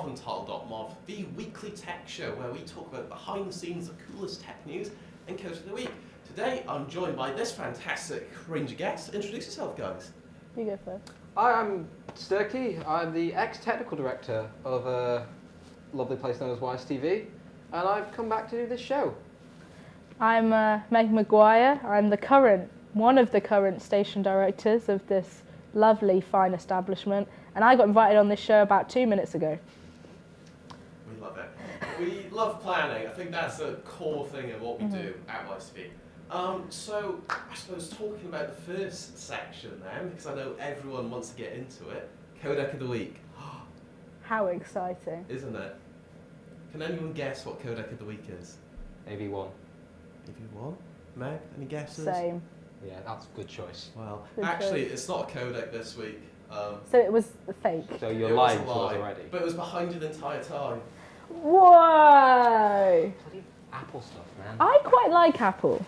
marvandtile.mov, the weekly tech show where we talk about behind the scenes, the coolest tech news and Code of the Week. Today I'm joined by this fantastic range of guests. Introduce yourself, guys. You go first. Hi, I'm Sturkey. I'm the ex-technical director of a lovely place known as YSTV, and I've come back to do this show. I'm Meg Maguire. I'm one of the current station directors of this lovely, fine establishment, and I got invited on this show about 2 minutes ago. We love it. We love planning. I think that's a core thing of what we do at YSTV. So I suppose talking about the first section then, because I know everyone wants to get into it, Codec of the Week. How exciting. Isn't it? Can anyone guess what Codec of the Week is? AV1. AV1? Meg, any guesses? Same. Yeah, that's a good choice. Well, Good actually, choice. it's not a codec this week. So it was fake. So you're It was lying a to us lie, already. But it was behind you the entire time. Whoa! Bloody Apple stuff, man. I quite like Apple.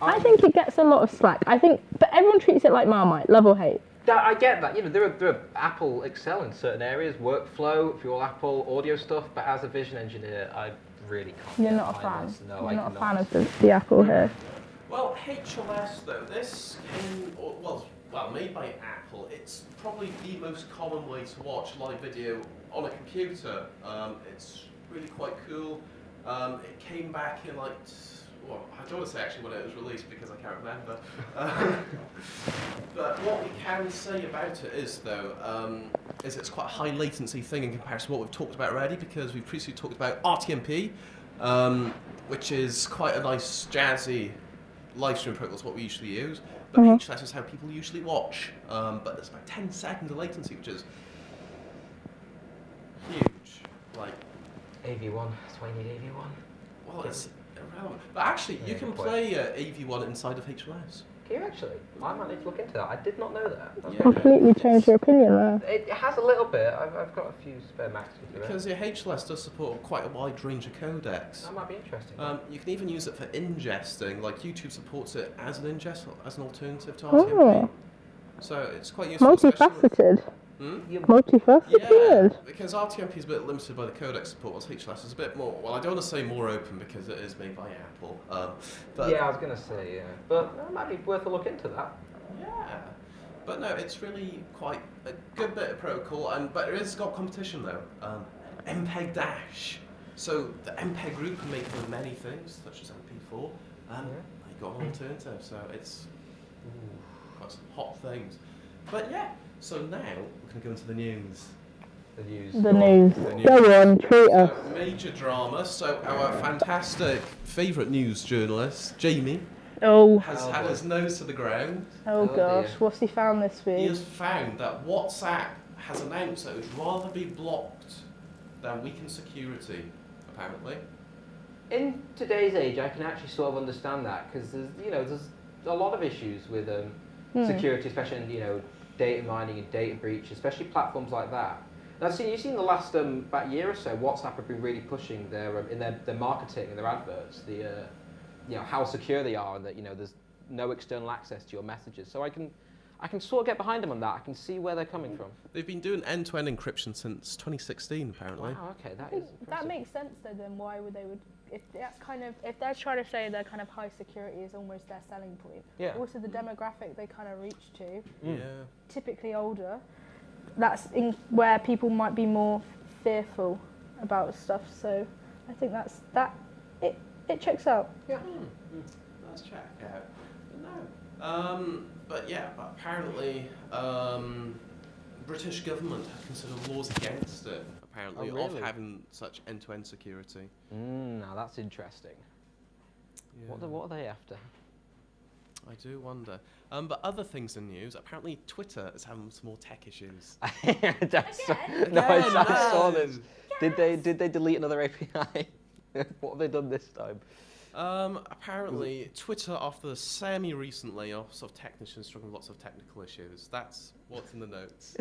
I think it gets a lot of slack. But everyone treats it like Marmite, love or hate. I get that. You know, there are Apple excel in certain areas, workflow, if you're all Apple, audio stuff. But as a vision engineer, I really can't. You're get not a fan. behind this. No, You're I not cannot. a fan of the Apple here. Well, HLS though, this came, well, made by Apple. It's probably the most common way to watch live video on a computer. It's really quite cool. It came back in I don't want to say actually when it was released because I can't remember. But what we can say about it is though, is it's quite a high latency thing in comparison to what we've talked about already, because we've previously talked about RTMP, which is quite a nice jazzy live stream protocol, is what we usually use. But HLS is how people usually watch. But there's about 10 seconds of latency, which is huge. Like, AV1. That's why you need AV1. well, it's irrelevant. But actually, you can play AV1 inside of HLS. Can you actually? I might need to look into that. I did not know that. That's Yeah. Completely changed your opinion there. It has a little bit. I've got a few spare Macs to do it. Because HLS does support quite a wide range of codecs. That might be interesting. You can even use it for ingesting, like YouTube supports it as an ingest, as an alternative to Oh. RTMP. So it's quite useful. especially with- Multifaceted. You- Multifaceted. Yeah, because RTMP is a bit limited by the codec support, whilst HLS is a bit more, well, I don't want to say more open because it is made by Apple. But yeah, I was going to say, yeah. But it might be worth a look into that. yeah. But no, it's really quite a good bit of protocol, but it has got competition though. MPEG Dash. So the MPEG group can make many things, such as MP4, and they got an alternative. So it's got some hot things. But yeah, so now we're going to go into the news. The news. The news. The news. Go on, treat us. So, major drama. So our fantastic favourite news journalist, Jamie, Oh, has had his nose to the ground. oh gosh, dear. what's he found this He week? has found that WhatsApp has announced that it would rather be blocked than weaken security, apparently. In today's age, I can actually sort of understand that because there's a lot of issues with security, especially in data mining and data breach, especially platforms like that. And you've seen the last about year or so, WhatsApp have been really pushing their marketing and their adverts, how secure they are, and that there's no external access to your messages. So I can sort of get behind them on that. I can see where they're coming from. They've been doing end-to-end encryption since 2016, apparently. Wow, okay, that I is think impressive. that makes sense though. Then why would if they're trying to say their kind of high security is almost their selling point. Yeah. Also, the demographic they kind of reach to, Yeah. typically older. That's where people might be more fearful about stuff. So I think it checks out. Yeah. Let's check out. But no. But yeah, apparently British government have considered laws against it, apparently, Oh, really? of having such end-to-end security. Now that's interesting. Yeah. What are they after? I do wonder. But other things in news, apparently Twitter is having some more tech issues. No, I saw this. Did they delete another API? What have they done this time? Apparently, Twitter, after the semi-recent layoffs of technicians struggling with lots of technical issues. That's what's in the notes.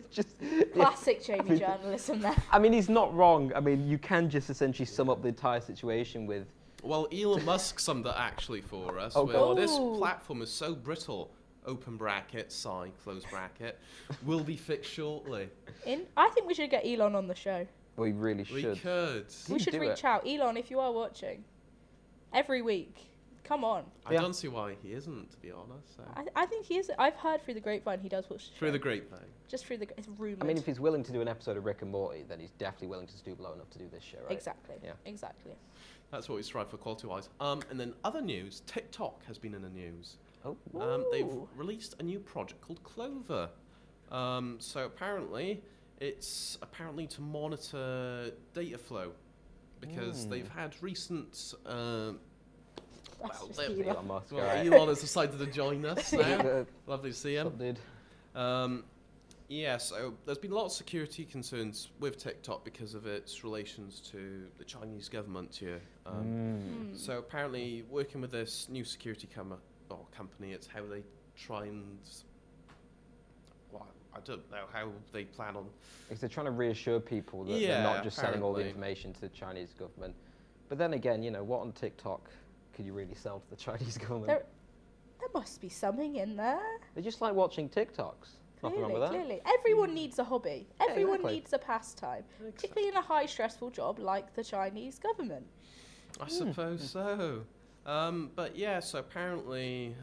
Classic Jamie journalism there. I mean, he's not wrong. I mean, you can just essentially sum up the entire situation with... Well, Elon Musk summed it actually for us. Oh, Well, God. this platform is so brittle, open bracket, close bracket, will be fixed shortly. I think we should get Elon on the show. We really We should. could. We should do reach it. out. Elon, if you are watching, every week, come on. I Yeah. don't see why he isn't, to be honest. So. I think he is. I've heard through the grapevine he does watch the Through show. the grapevine. Just through the. It's rumoured. I mean, if he's willing to do an episode of Rick and Morty, then he's definitely willing to stoop low enough to do this show, right? Exactly. Yeah. Exactly. That's what we strive for quality-wise. And then other news, TikTok has been in the news. Oh. They've Ooh. released a new project called Clover. So apparently, it's to monitor data flow because they've had recent. That's Well, just they- Elon. Elon Musk, Well, right. Elon has decided to join us now. Uh, Lovely to see him. Some did. Yeah, so there's been a lot of security concerns with TikTok because of its relations to the Chinese government here. So apparently, working with this new security company, it's how they try and. Well, I don't know how they plan on. Because they're trying to reassure people that they're Yeah, not just selling all the apparently. information to the Chinese government. But then again, you know, what on TikTok could you really sell to the Chinese government? There must be something in there. They just like watching TikToks. Nothing wrong with that. Clearly. Everyone needs a hobby. Everyone exactly. needs a pastime. Particularly in a high stressful job like the Chinese government. I suppose so. But yeah, so apparently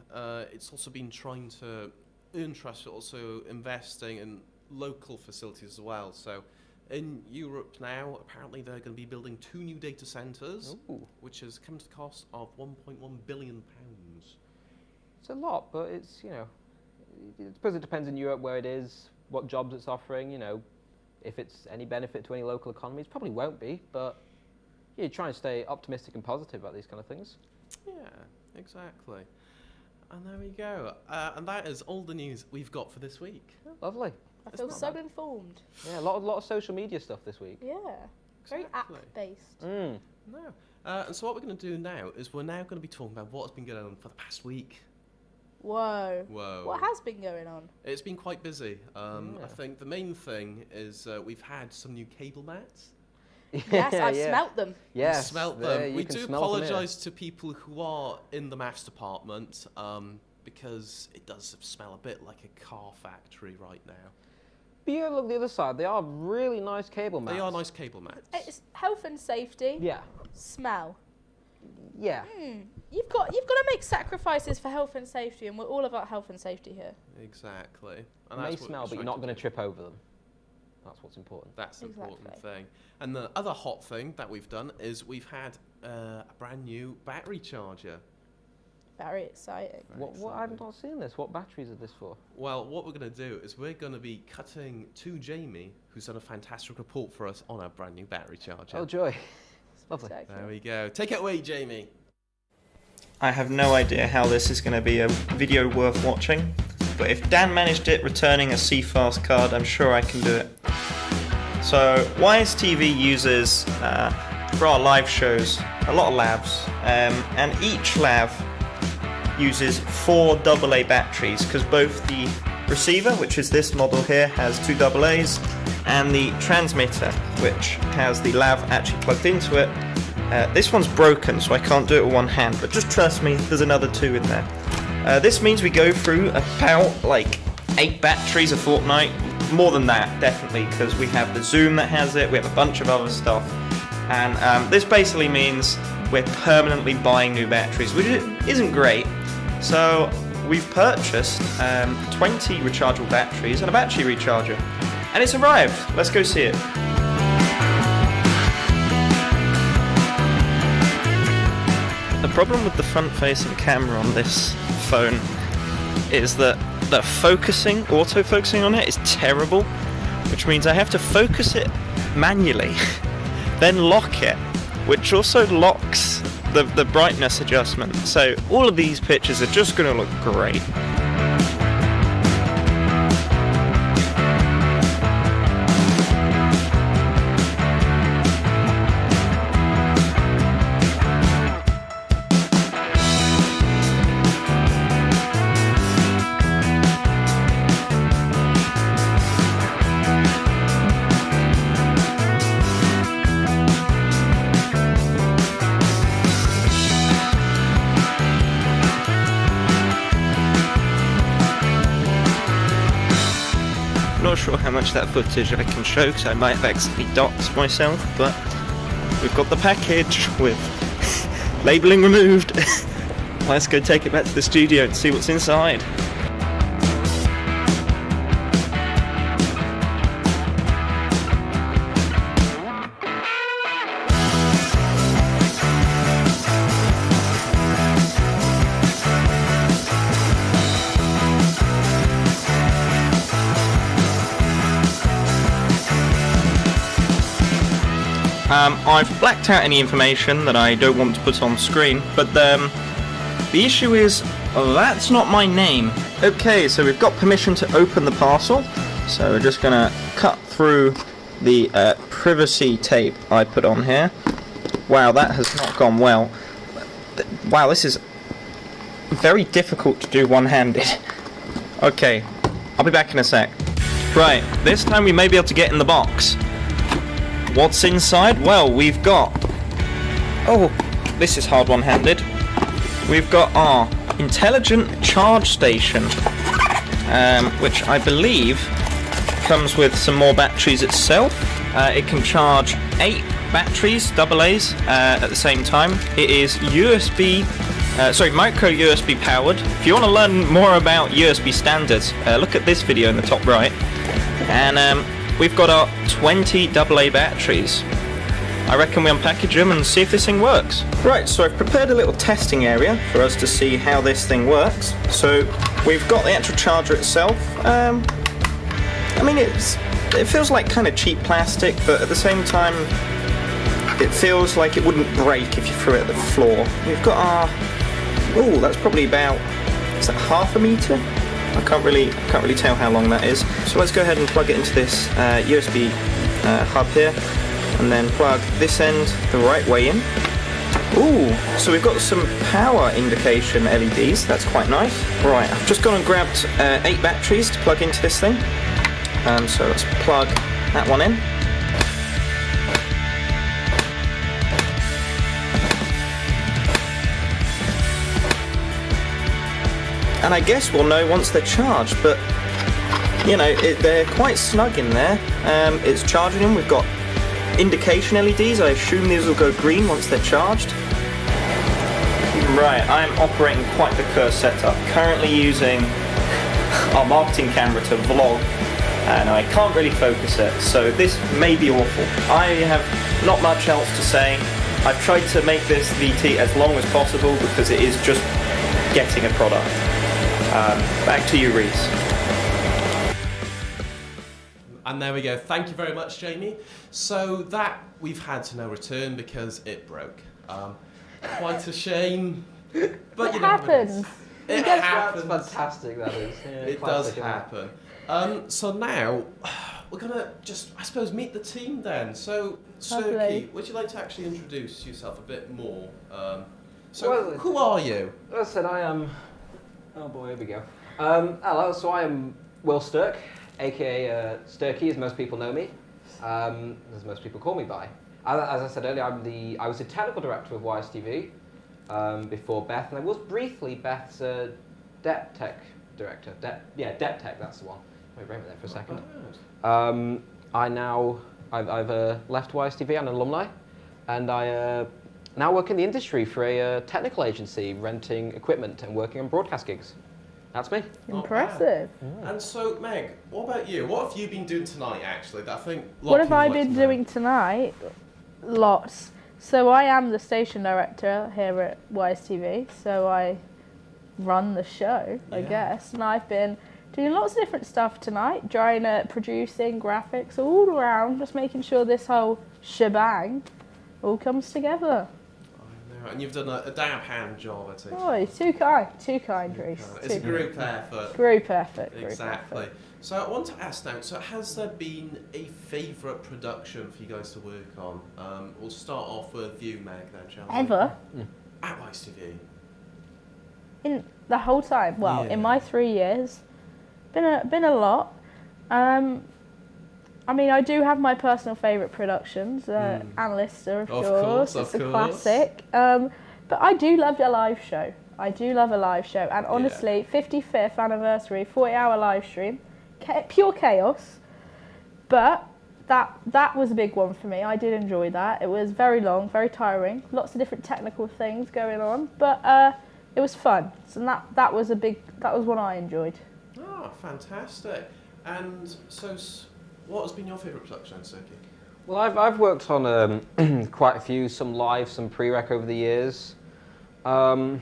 it's also been trying to earn trust, but also investing in local facilities as well. So in Europe now, apparently they're going to be building 2 new data centres, Ooh. which has come to the cost of £1.1 billion. It's a lot, but it's, you know, I suppose it depends in Europe where it is, what jobs it's offering, you know, if it's any benefit to any local economies. Probably won't be, but yeah, you try and stay optimistic and positive about these kind of things. Yeah, exactly. And there we go. And that is all the news we've got for this week. Lovely. I It's feel not so bad. informed. Yeah, a lot of social media stuff this week. Yeah. Very Exactly. app-based. Mm. No. And so what we're going to do now is we're now going to be talking about what's been going on for the past week. Whoa. Whoa. What has been going on? It's been quite busy. I Yeah. think the main thing is we've had some new cable mats. Yes, I've smelt them. Yes, We smelt there, them. you We can do smell them here. apologise to people who are in the maths department because it does smell a bit like a car factory right now. But you look the other side, they are really nice cable mats. They are nice cable mats. It's health and safety. Yeah, Smell. yeah. You've got to make sacrifices for health and safety, and we're all about health and safety here. Exactly. They And may that's what smell, we're but you're trying not to going to do. trip over them. That's what's important. That's the important Exactly. thing. And the other hot thing that we've done is we've had a brand new battery charger. Very exciting. Very What I've exciting. not seen this. What batteries are this for? Well, what we're going to do is we're going to be cutting to Jamie, who's done a fantastic report for us on our brand new battery charger. Oh, joy. Lovely. Spectacular. There we go. Take it away, Jamie. I have no idea how this is going to be a video worth watching, but if Dan managed it returning a CFast card, I'm sure I can do it. So Wise TV uses, for our live shows, a lot of lavs, and each lav uses 4 AA batteries, because both the receiver, which is this model here, has 2 AA's, and the transmitter, which has the lav actually plugged into it. This one's broken, so I can't do it with one hand, but just trust me, there's another 2 in there. This means we go through about like 8 batteries a fortnight, more than that definitely, because we have the Zoom that has it, we have a bunch of other stuff, and this basically means we're permanently buying new batteries, which isn't great. So we've purchased 20 rechargeable batteries and a battery recharger, and it's arrived. Let's go see it. The problem with the front-facing camera on this phone is that the focusing, auto-focusing on it is terrible, which means I have to focus it manually, then lock it, which also locks the brightness adjustment. So all of these pictures are just going to look great. not sure how much of that footage I can show because I might have accidentally doxed myself, but we've got the package with labelling removed. Let's go take it back to the studio and see what's inside. I've blacked out any information that I don't want to put on screen, but the issue is, that's not my name. Okay, so we've got permission to open the parcel, so we're just gonna cut through the privacy tape I put on here. Wow, that has not gone well. Wow, this is very difficult to do one-handed. Okay, I'll be back in a sec. Right, this time we may be able to get in the box. What's inside? Well, we've got... Oh, this is hard one-handed. We've got our intelligent charge station, which I believe comes with some more batteries itself. It can charge 8 batteries, AA's, at the same time. It is micro USB powered. If you want to learn more about USB standards, look at this video in the top right. And we've got our 20 AA batteries. I reckon we unpackage them and see if this thing works. Right, so I've prepared a little testing area for us to see how this thing works. So we've got the actual charger itself. I mean, it feels like kind of cheap plastic, but at the same time, it feels like it wouldn't break if you threw it at the floor. We've got our... Oh, that's probably about... Is that half a metre? I can't really tell how long that is. So let's go ahead and plug it into this USB hub here, and then plug this end the right way in. Ooh, so we've got some power indication LEDs. That's quite nice. Right, I've just gone and grabbed 8 batteries to plug into this thing. So let's plug that one in. And I guess we'll know once they're charged, but you know, they're quite snug in there. It's charging them. We've got indication LEDs. I assume these will go green once they're charged. Right, I'm operating quite the cursed setup. Currently using our marketing camera to vlog, and I can't really focus it, so this may be awful. I have not much else to say. I've tried to make this VT as long as possible because it is just getting a product. Back to you, Reese. And there we go. Thank you very much, Jamie. So that we've had to no return because it broke. Quite a shame, but it happens. It That's happens. fantastic, that is. Yeah, It does happen. So now we're gonna just, I suppose, meet the team then. So, Lovely. Sturkey, would you like to actually introduce yourself a bit more? Well, who are you? As I said, I am... Oh boy, here we go. Hello, so I am Will Sturk, aka Sturkey, as most people know me, as most people call me by. As I said earlier, I was the technical director of YSTV before Beth, and I was briefly Beth's Dep Tech director. Dep Tech, that's the one. Wait, wait there for a second. I've left YSTV, I'm an alumni, and I now work in the industry for a technical agency, renting equipment and working on broadcast gigs. That's me. Impressive. And so, Meg, what about you? What have you been doing tonight, actually? That I think. What have I been doing tonight? Lots. So I am the station director here at YSTV, so I run the show, I guess, and I've been doing lots of different stuff tonight, trying to producing graphics all around, just making sure this whole shebang all comes together. I know, and you've done a damn hand job, I think. Oh, too kind, Reese. It's a group effort. Group effort. Exactly. So I want to ask now, so has there been a favourite production for you guys to work on? We'll start off with you, Meg, then, shall we? Ever? At YSTV. In the whole time? Well, Yeah. in my 3 years, been a lot. I mean, I do have my personal favourite productions. Ann Lister, of course. It's a classic. But I do love a live show. And honestly, 55th anniversary, 40-hour live stream, pure chaos. But that was a big one for me. I did enjoy that. It was very long, very tiring, lots of different technical things going on, but it was fun. So that was one I enjoyed. Oh, fantastic! And so, what has been your favourite production, Sergey? Well, I've worked on quite a few, some live, some pre-rec over the years. I'd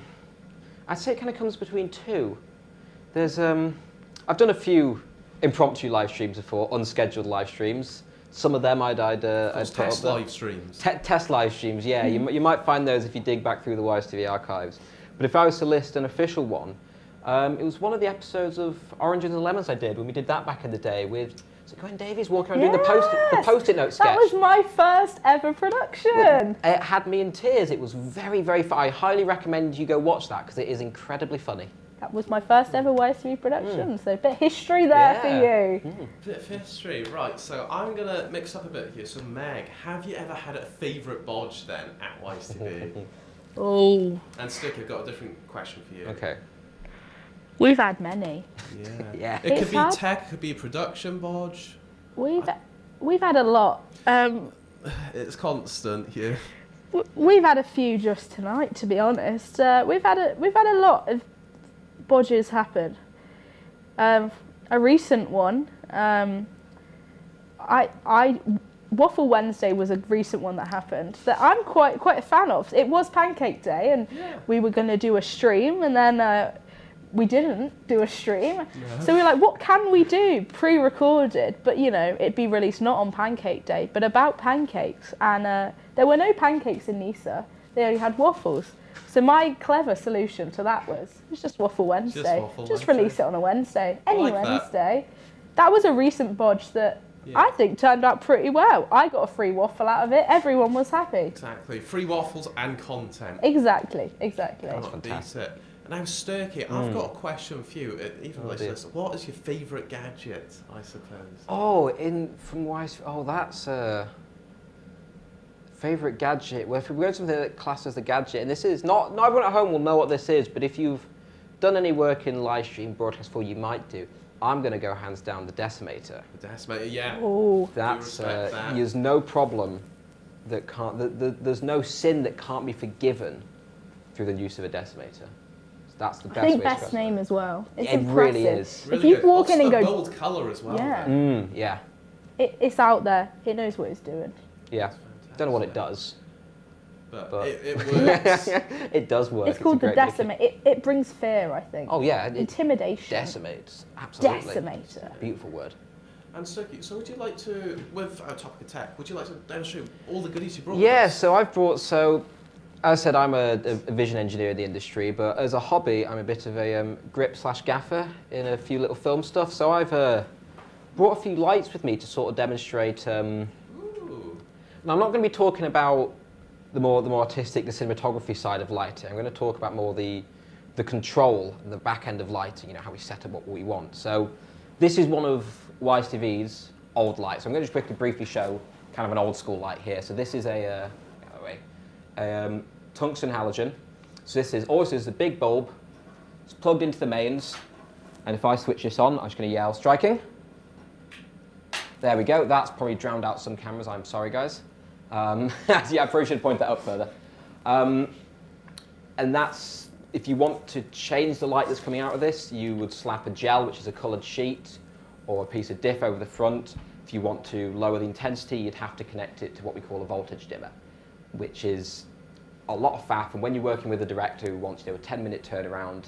say it kind of comes between two. There's I've done a few impromptu live streams before, unscheduled live streams. Some of them I'd put test up live streams. Test live streams, yeah. You might find those if you dig back through the YSTV archives. But if I was to list an official one, it was one of the episodes of Oranges and Lemons I did when we did that back in the day with Gwen Davies walking around doing the post-it note sketch. That was my first ever production. It had me in tears. It was very, very fun. I highly recommend you go watch that because it is incredibly funny. That was my first ever YSTV production, so a bit of history there for you. Bit of history, right, so I'm going to mix up a bit here. So Meg, have you ever had a favourite bodge then at YSTV? Oh. And Stick, I've got a different question for you. Okay. We've had many. Yeah. Yeah. It It's could be hard. tech, it could be a production bodge. We've had a lot. It's constant here. We've had a few just tonight, to be honest. We've had a lot of bodges happen. A recent one. Waffle Wednesday was a recent one that happened that I'm quite a fan of. It was Pancake Day, and we were going to do a stream, and then we didn't do a stream. No. So we were like, what can we do? Pre-recorded, but it'd be released not on Pancake Day, but about pancakes. And there were no pancakes in Nisa. They only had waffles. So my clever solution to that was, it's just Waffle Wednesday. Just release it on a Wednesday. Any Wednesday. That was a recent bodge that I think turned out pretty well. I got a free waffle out of it. Everyone was happy. Exactly. Free waffles and content. Exactly. That's fantastic. Now, Sturkey, I've got a question for you. Even this. What is your favourite gadget, I suppose? That's favourite gadget. Well, if we go to something that class as a gadget, and this is not everyone at home will know what this is, but if you've done any work in live stream broadcast before, you might do. I'm going to go hands down the Decimator. The Decimator, yeah. Oh, that's there's no problem that there's no sin that can't be forgiven through the use of a Decimator. That's the best. I think best name as well. It's impressive. Really is. Really if you walk in and go, bold colour as well. Yeah. Yeah. It's out there. It knows what it's doing. Yeah. Don't know what it does. But it works. It does work. It's called the Decimate. It brings fear, I think. Oh yeah. Intimidation. Decimates. Absolutely. Decimator. Beautiful word. And so would you like to, with our topic of tech, would you like to demonstrate all the goodies you brought? Yeah, so I've brought, as I said, I'm a vision engineer in the industry, but as a hobby, I'm a bit of a grip/gaffer in a few little film stuff. So I've brought a few lights with me to sort of demonstrate. Now I'm not going to be talking about the more artistic, the cinematography side of lighting. I'm going to talk about more the control and the back end of lighting. How we set up what we want. So this is one of YSTV's old lights. So I'm going to just briefly show kind of an old school light here. So this is a tungsten halogen. So this is a big bulb. It's plugged into the mains, and if I switch this on, I'm just going to yell striking. There we go. That's probably drowned out some cameras. I'm sorry, guys. Yeah, I probably should point that up further. And that's, if you want to change the light that's coming out of this, you would slap a gel, which is a coloured sheet, or a piece of diff over the front. If you want to lower the intensity, you'd have to connect it to what we call a voltage dimmer, which is a lot of faff. And when you're working with a director who wants a 10-minute turnaround,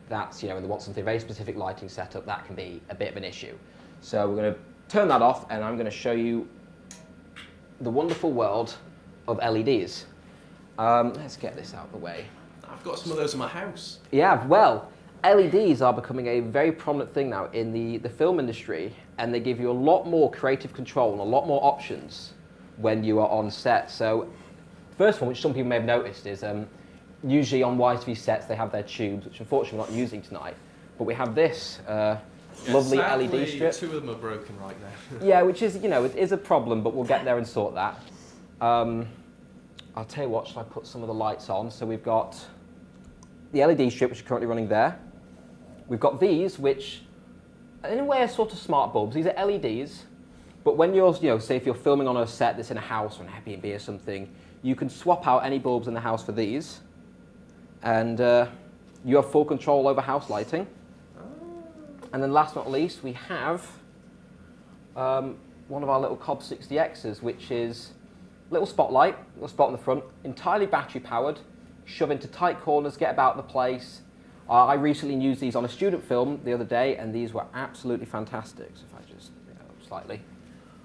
that's, and they want something very specific lighting setup, that can be a bit of an issue. So we're going to turn that off, and I'm going to show you the wonderful world of LEDs. Let's get this out of the way. I've got some of those in my house. Yeah, well, LEDs are becoming a very prominent thing now in the film industry, and they give you a lot more creative control and a lot more options when you are on set. So, first one, which some people may have noticed, is usually on YSTV sets they have their tubes, which unfortunately we're not using tonight, but we have this lovely sadly, LED strip. Two of them are broken right now. Yeah, which is, it is a problem, but we'll get there and sort that. I'll tell you what, shall I put some of the lights on? So we've got the LED strip, which is currently running there. We've got these, which in a way are sort of smart bulbs. These are LEDs, But when you're, say if you're filming on a set that's in a house or an Airbnb or something, you can swap out any bulbs in the house for these, and you have full control over house lighting. And then last but not least, we have one of our little Cobb 60Xs, which is a little spotlight, little spot in the front, entirely battery powered, shove into tight corners, get about the place. I recently used these on a student film the other day, and these were absolutely fantastic. So if I just, slightly.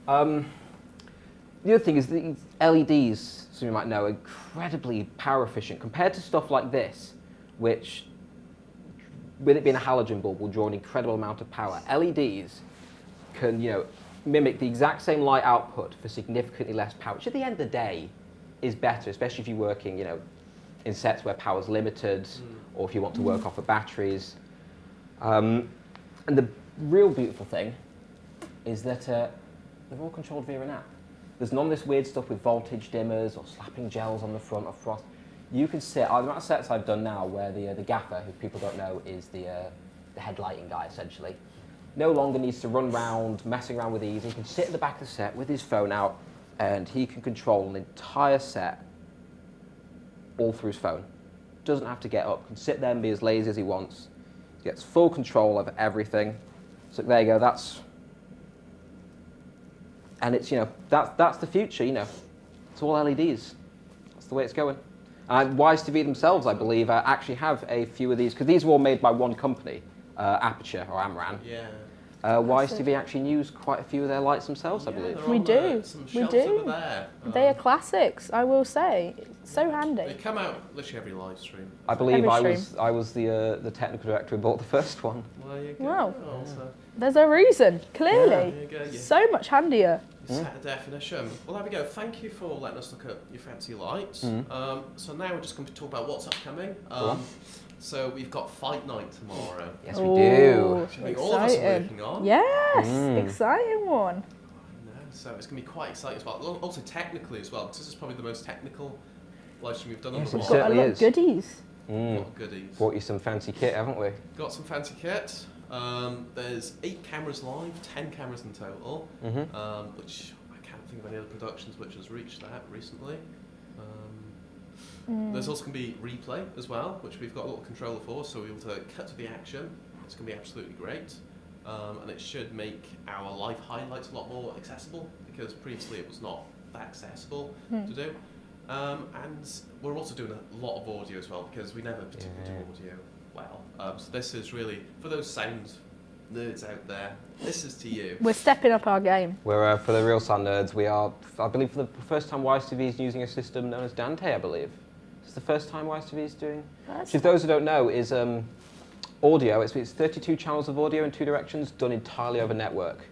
The other thing is these LEDs, some of you might know, are incredibly power efficient compared to stuff like this, which, with it being a halogen bulb, will draw an incredible amount of power. LEDs can, mimic the exact same light output for significantly less power, which at the end of the day is better, especially if you're working, in sets where power's limited, or if you want to work off of batteries. And the real beautiful thing is that they're all controlled via an app. There's none of this weird stuff with voltage dimmers or slapping gels on the front or frost. You can sit, the amount of sets I've done now where the gaffer, who people don't know is the headlighting guy essentially, no longer needs to run around, messing around with these. He can sit at the back of the set with his phone out, and he can control an entire set all through his phone. Doesn't have to get up, can sit there and be as lazy as he wants. He gets full control over everything. So there you go, and it's, that's the future, It's all LEDs. That's the way it's going. And Wise TV themselves, I believe, actually have a few of these, because these were all made by one company, Aperture or Amran. Yeah. Wise TV actually use quite a few of their lights themselves, I believe. We do. Some We shelves do. over there. They are classics, I will say. So handy. They come out literally every live stream. I believe Every I was the technical director who bought the first one. Well, there you go. Wow. So There's a reason, there clearly. you go. You So much handier. set a definition. Well, there we go. Thank you for letting us look at your fancy lights. So now we're just going to talk about what's upcoming. So we've got Fight Night tomorrow. Yes, we do. Which I think all of us are working on. Yes, exciting one. No, so it's going to be quite exciting as well. Also technically as well, because this is probably the most technical live stream we've done Yes, on it the Got wall. a certainly lot of is. goodies. A lot of goodies. Bought you some fancy kit, haven't we? Got some fancy kit. There's 8 cameras live, 10 cameras in total, which I can't think of any other productions which has reached that recently. There's also going to be replay as well, which we've got a little controller for, so we're able to cut to the action. It's going to be absolutely great. And it should make our live highlights a lot more accessible, because previously it was not that accessible to do. And we're also doing a lot of audio as well, because we never particularly do audio well. So this is really, for those sound nerds out there, this is to you. We're stepping up our game. We're, for the real sound nerds, we are, I believe, for the first time Wise TV is using a system known as Dante, I believe. It's the first time Wise TV is doing. Which, if those who don't know, is audio. It's 32 channels of audio in 2 directions, done entirely over network,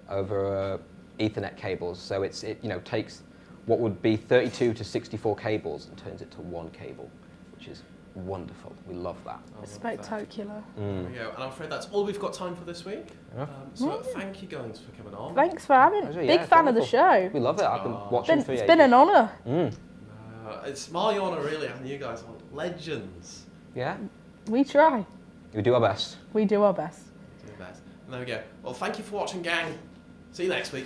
over Ethernet cables. So it takes what would be 32 to 64 cables and turns it to 1 cable, which is wonderful. We love that. It's spectacular. There we go. And I'm afraid that's all we've got time for this week. So thank you guys for coming on. Thanks for having me. Pleasure, Big yeah, fan of the wonderful. show. We love it. I've been watching for It's ages. been an honour. It's my honour really having you guys on. Legends. Yeah, We try. we do our best. We do our best. Do your best. And there we go. Well, thank you for watching, gang. See you next week.